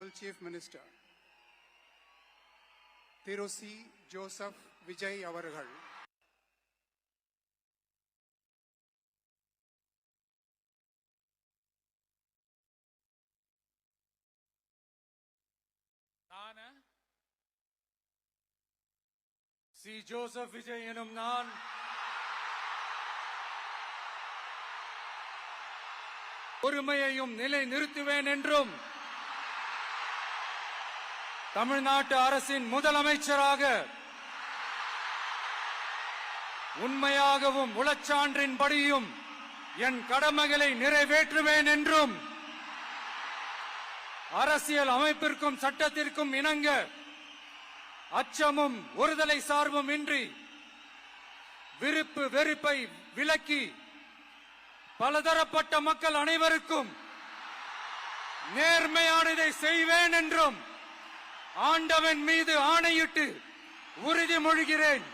Honorable Chief Minister, Thiru C. Joseph Vijay அவர்கள் C Joseph Vijay எனும் நான் பொறுமையையும் நிலை நிறுத்துவேன் என்றும் தமிழ்நாட்டு அரசின் முதலமைச்சராக உண்மையாகவும் உளச்சான்றின்படியும் என் கடமைகளை நிறைவேற்றுவேன் என்றும் அரசியல் அமைப்பிற்கும் சட்டத்திற்கும் இணங்க அச்சமும் ஒருதலை சார்பும் இன்றி விருப்பு வெறுப்பை விலக்கி பலதரப்பட்ட மக்கள் அனைவருக்கும் நேர்மையானதை செய்வேன் என்றும் ஆண்டவன் மீது ஆணையிட்டு உறுதிமொழிகிறேன்.